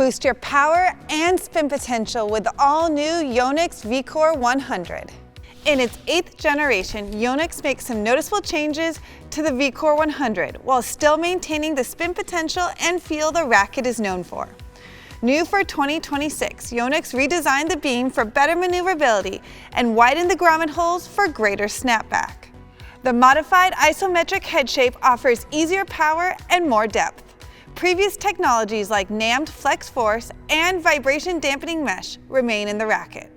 Boost your power and spin potential with the all-new Yonex VCORE 100. In its 8th generation, Yonex makes some noticeable changes to the VCORE 100 while still maintaining the spin potential and feel the Racquet is known for. New for 2026, Yonex redesigned the beam for better maneuverability and widened the grommet holes for greater snapback. The modified isometric head shape offers easier power and more depth. Previous technologies like NAMD flex force and vibration dampening mesh remain in the Racquet.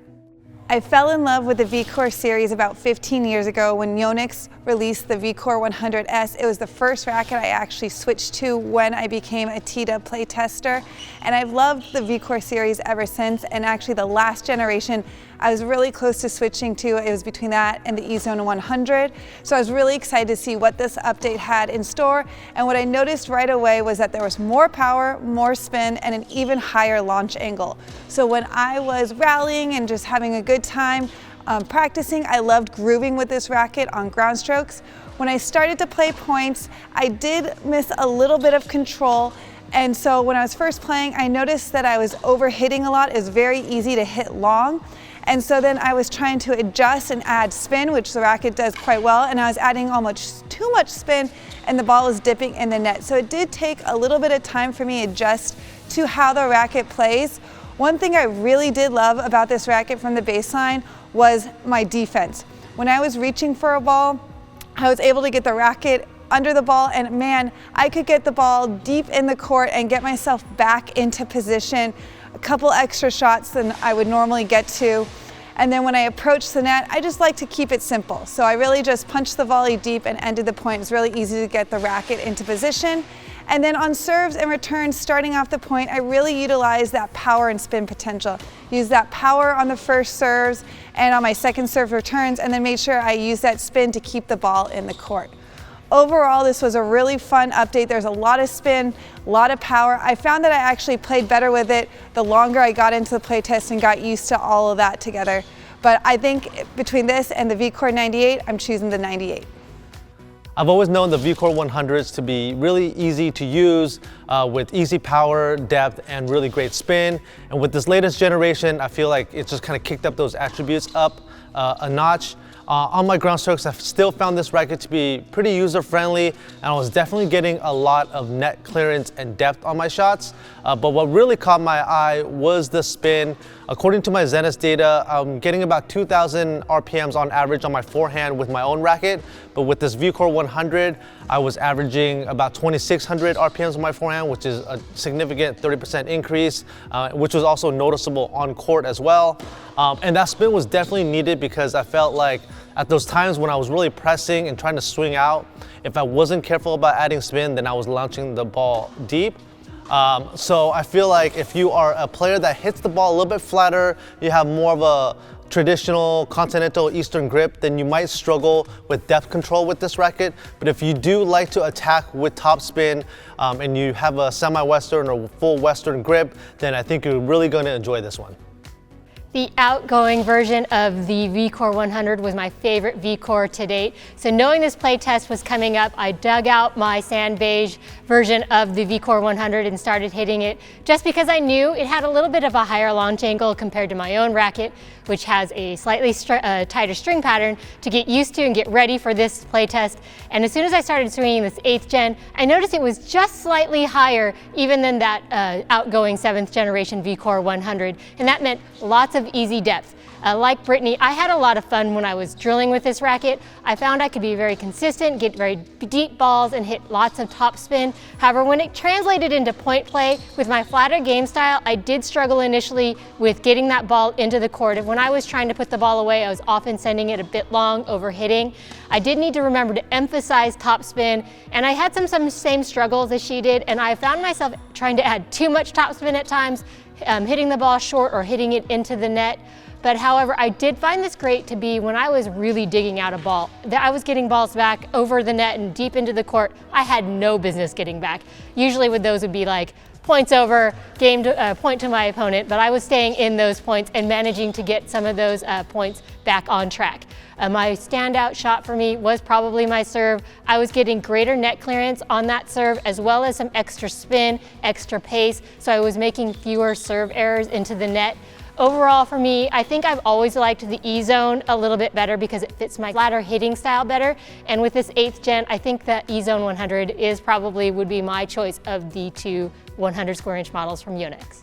I fell in love with the VCORE series about 15 years ago when Yonex released the VCORE 100S. It was the first racket I actually switched to when I became a TITA play tester, and I've loved the VCORE series ever since. And actually the last generation I was really close to switching to. It was between that and the eZone 100. So I was really excited to see what this update had in store, and what I noticed right away was that there was more power, more spin, and an even higher launch angle. So when I was rallying and just having a good time practicing, I loved grooving with this racket on ground strokes. When I started to play points, I did miss a little bit of control, and so when I was first playing, I noticed that I was overhitting a lot. It was very easy to hit long. And so then I was trying to adjust and add spin, which the Racquet does quite well, and I was adding almost too much spin and the ball was dipping in the net. So it did take a little bit of time for me to adjust to how the Racquet plays. One thing I really did love about this racket from the baseline was my defense. When I was reaching for a ball, I was able to get the racket under the ball, and man, I could get the ball deep in the court and get myself back into position, a couple extra shots than I would normally get to. And then when I approach the net, I just like to keep it simple. So I really just punched the volley deep and ended the point. It's really easy to get the racket into position. And then on serves and returns, starting off the point, I really utilize that power and spin potential. Use that power on the first serves and on my second serve returns, and then made sure I use that spin to keep the ball in the court. Overall, this was a really fun update. There's a lot of spin, a lot of power. I found that I actually played better with it the longer I got into the playtest and got used to all of that together. But I think between this and the VCORE 98, I'm choosing the 98. I've always known the VCORE 100s to be really easy to use with easy power, depth, and really great spin. And with this latest generation, I feel like it just kind of kicked up those attributes up a notch. On my ground strokes, I've still found this racket to be pretty user-friendly, and I was definitely getting a lot of net clearance and depth on my shots. But what really caught my eye was the spin. According to my Zenith data, I'm getting about 2,000 RPMs on average on my forehand with my own racket. But with this VCORE 100, I was averaging about 2,600 RPMs on my forehand, which is a significant 30% increase, which was also noticeable on court as well. And that spin was definitely needed because I felt like at those times when I was really pressing and trying to swing out, if I wasn't careful about adding spin, then I was launching the ball deep. So I feel like if you are a player that hits the ball a little bit flatter, you have more of a traditional continental Eastern grip, then you might struggle with depth control with this racket. But if you do like to attack with topspin and you have a semi-Western or full Western grip, then I think you're really going to enjoy this one. The outgoing version of the VCORE 100 was my favorite VCORE to date. So knowing this play test was coming up, I dug out my sand beige version of the VCORE 100 and started hitting it just because I knew it had a little bit of a higher launch angle compared to my own racket, which has a slightly tighter string pattern to get used to and get ready for this play test. And as soon as I started swinging this 8th gen, I noticed it was just slightly higher even than that outgoing 7th generation VCORE 100. And that meant lots of easy depth. Like Britney, I had a lot of fun when I was drilling with this racket. I found I could be very consistent, get very deep balls, and hit lots of topspin. However, when it translated into point play with my flatter game style, I did struggle initially with getting that ball into the court. And when I was trying to put the ball away, I was often sending it a bit long, over hitting. I did need to remember to emphasize topspin, and I had some same struggles as she did, and I found myself trying to add too much topspin at times, hitting the ball short or hitting it into the net. But however, I did find this great to be when I was really digging out a ball. That I was getting balls back over the net and deep into the court I had no business getting back. Usually with those would be like points over, game to, point to my opponent, but I was staying in those points and managing to get some of those points back on track. My standout shot for me was probably my serve. I was getting greater net clearance on that serve as well as some extra spin, extra pace, so I was making fewer serve errors into the net. Overall for me, I think I've always liked the E-Zone a little bit better because it fits my flatter hitting style better. And with this 8th gen, I think the E-Zone 100 is probably would be my choice of the two 100 square inch models from Yonex.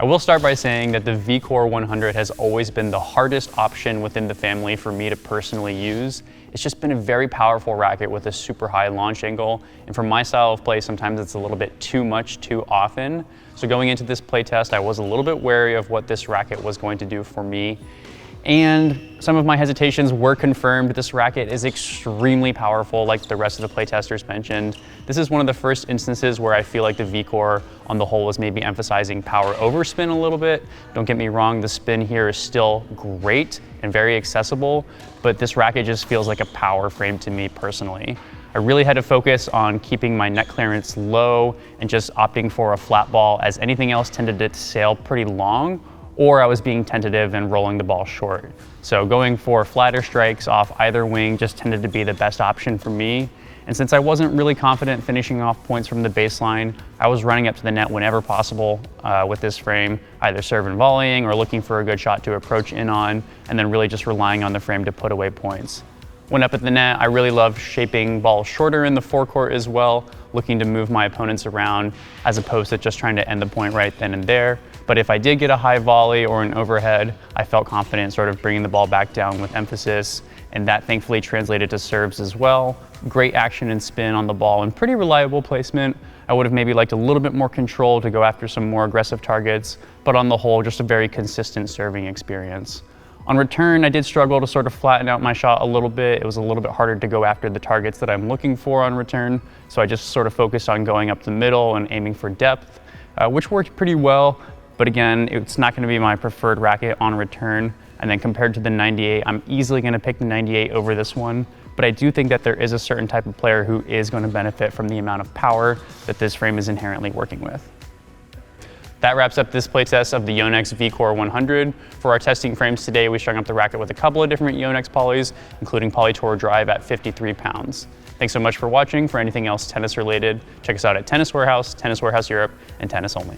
I will start by saying that the VCORE 100 has always been the hardest option within the family for me to personally use. It's just been a very powerful racket with a super high launch angle, and for my style of play, sometimes it's a little bit too much too often. So going into this playtest, I was a little bit wary of what this racket was going to do for me. And some of my hesitations were confirmed. This racket is extremely powerful, like the rest of the playtesters mentioned. This is one of the first instances where I feel like the VCORE on the whole was maybe emphasizing power over spin a little bit. Don't get me wrong, the spin here is still great and very accessible, but this racket just feels like a power frame to me personally. I really had to focus on keeping my net clearance low and just opting for a flat ball, as anything else tended to sail pretty long, or I was being tentative and rolling the ball short. So going for flatter strikes off either wing just tended to be the best option for me. And since I wasn't really confident finishing off points from the baseline, I was running up to the net whenever possible with this frame, either serve and volleying or looking for a good shot to approach in on, and then really just relying on the frame to put away points. When up at the net, I really loved shaping balls shorter in the forecourt as well, looking to move my opponents around as opposed to just trying to end the point right then and there. But if I did get a high volley or an overhead, I felt confident sort of bringing the ball back down with emphasis, and that thankfully translated to serves as well. Great action and spin on the ball and pretty reliable placement. I would have maybe liked a little bit more control to go after some more aggressive targets, but on the whole, just a very consistent serving experience. On return, I did struggle to sort of flatten out my shot a little bit. It was a little bit harder to go after the targets that I'm looking for on return, so I just sort of focused on going up the middle and aiming for depth, which worked pretty well. But again, it's not going to be my preferred racket on return. And then compared to the 98, I'm easily going to pick the 98 over this one. But I do think that there is a certain type of player who is going to benefit from the amount of power that this frame is inherently working with. That wraps up this playtest of the Yonex VCORE 100. For our testing frames today, we strung up the racket with a couple of different Yonex polys, including Poly Tour Drive at 53 pounds. Thanks so much for watching. For anything else tennis related, check us out at Tennis Warehouse, Tennis Warehouse Europe, and Tennis Only.